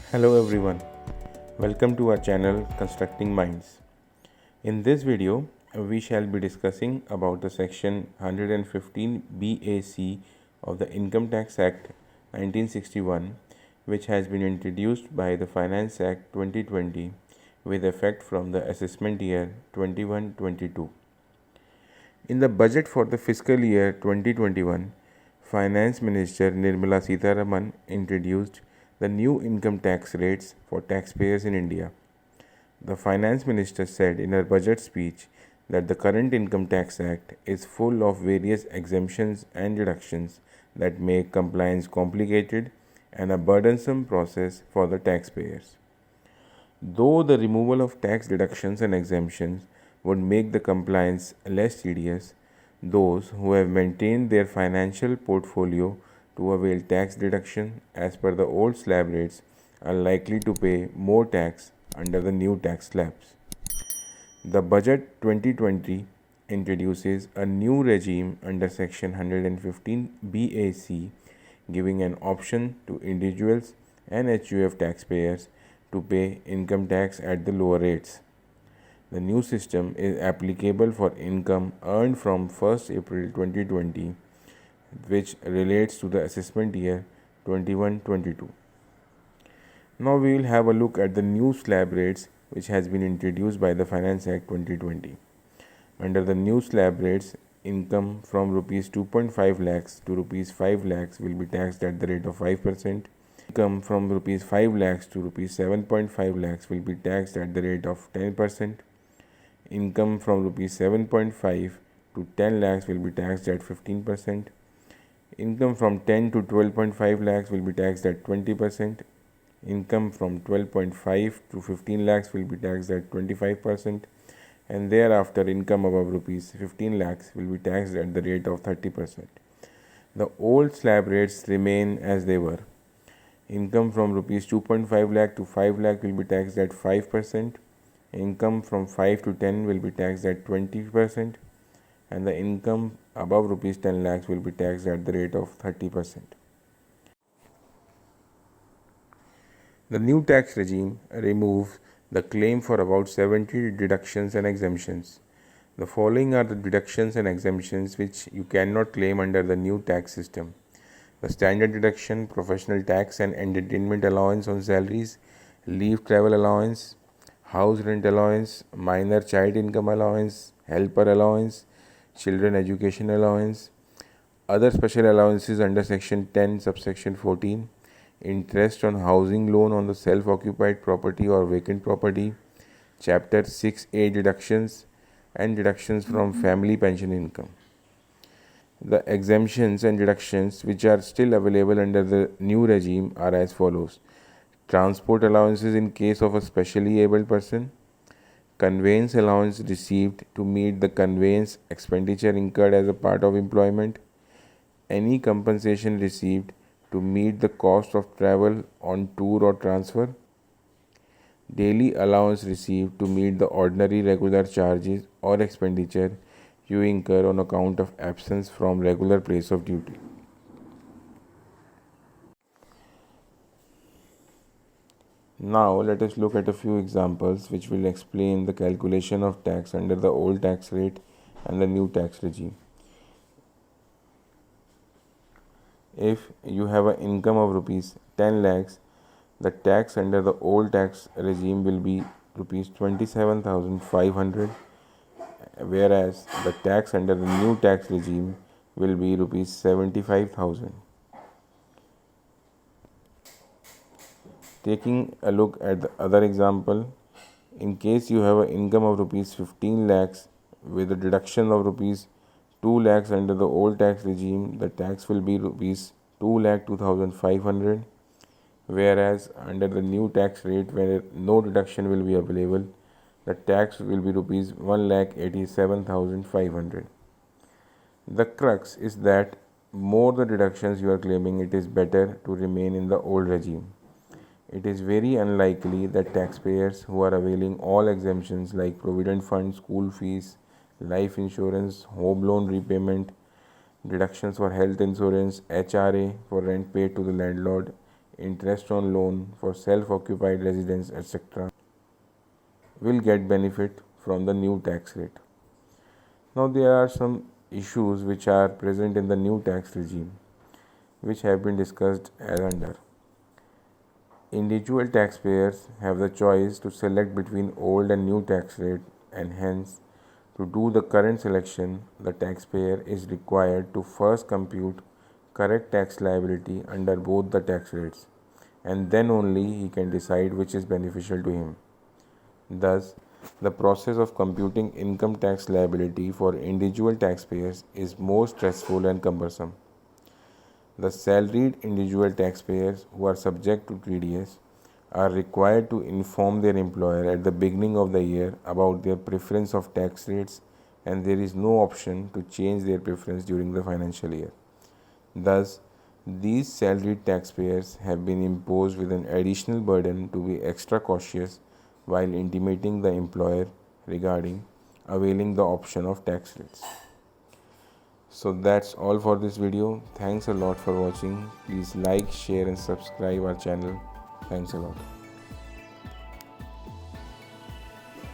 Hello everyone, welcome to our channel Constructing Minds. In this video, we shall be discussing about the section 115 BAC of the Income Tax Act 1961, which has been introduced by the Finance Act 2020 with effect from the assessment year 21-22. In the budget for the fiscal year 2021, Finance Minister Nirmala Sitharaman introduced the new income tax rates for taxpayers in India. The Finance Minister said in her budget speech that the current Income Tax Act is full of various exemptions and deductions that make compliance complicated and a burdensome process for the taxpayers. Though the removal of tax deductions and exemptions would make the compliance less tedious, those who have maintained their financial portfolio to avail tax deduction as per the old slab rates are likely to pay more tax under the new tax slabs. The Budget 2020 introduces a new regime under Section 115 BAC, giving an option to individuals and HUF taxpayers to pay income tax at the lower rates. The new system is applicable for income earned from 1st April 2020, which relates to the assessment year 21-22. Now we will have a look at the new slab rates which has been introduced by the Finance Act 2020. Under the new slab rates, income from rupees 2.5 lakhs to rupees 5 lakhs will be taxed at the rate of 5%. Income from rupees 5 lakhs to rupees 7.5 lakhs will be taxed at the rate of 10%. Income from rupees 7.5 to 10 lakhs will be taxed at 15%. Income from 10 to 12.5 lakhs will be taxed at 20%. Income from 12.5 to 15 lakhs will be taxed at 25%. And thereafter, income above rupees 15 lakhs will be taxed at the rate of 30%. The old slab rates remain as they were. Income from rupees 2.5 lakh to 5 lakh will be taxed at 5%. Income from 5 to 10 will be taxed at 20%. And the income above rupees 10 lakhs will be taxed at the rate of 30%. The new tax regime removes the claim for about 70 deductions and exemptions. The following are the deductions and exemptions which you cannot claim under the new tax system: the standard deduction, professional tax and entertainment allowance on salaries, leave travel allowance, house rent allowance, minor child income allowance, helper allowance, children education allowance, other special allowances under section 10 subsection 14, interest on housing loan on the self-occupied property or vacant property, chapter 6A deductions and deductions from family pension income. The exemptions and deductions which are still available under the new regime are as follows: transport allowances in case of a specially abled person, conveyance allowance received to meet the conveyance expenditure incurred as a part of employment, any compensation received to meet the cost of travel on tour or transfer, daily allowance received to meet the ordinary regular charges or expenditure you incur on account of absence from regular place of duty. Now let us look at a few examples which will explain the calculation of tax under the old tax rate and the new tax regime. If you have an income of rupees 10 lakhs, the tax under the old tax regime will be rupees 27,500, whereas the tax under the new tax regime will be rupees 75,000. Taking a look at the other example, in case you have an income of rupees 15 lakhs with a deduction of rupees 2 lakhs under the old tax regime, the tax will be rupees 2,02,500, whereas under the new tax rate where no deduction will be available, the tax will be rupees 1,87,500. The crux is that more the deductions you are claiming, it is better to remain in the old regime. It is very unlikely that taxpayers who are availing all exemptions like provident fund, school fees, life insurance, home loan repayment, deductions for health insurance, HRA for rent paid to the landlord, interest on loan for self-occupied residents, etc., will get benefit from the new tax rate. Now there are some issues which are present in the new tax regime, which have been discussed as under. Individual taxpayers have the choice to select between old and new tax rate, and hence to do the current selection, the taxpayer is required to first compute correct tax liability under both the tax rates, and then only he can decide which is beneficial to him. Thus, the process of computing income tax liability for individual taxpayers is more stressful and cumbersome. The salaried individual taxpayers who are subject to TDS are required to inform their employer at the beginning of the year about their preference of tax rates, and there is no option to change their preference during the financial year. Thus, these salaried taxpayers have been imposed with an additional burden to be extra cautious while intimating the employer regarding availing the option of tax rates. So that's all for this video. Thanks a lot for watching. Please like, share and subscribe our channel. Thanks a lot.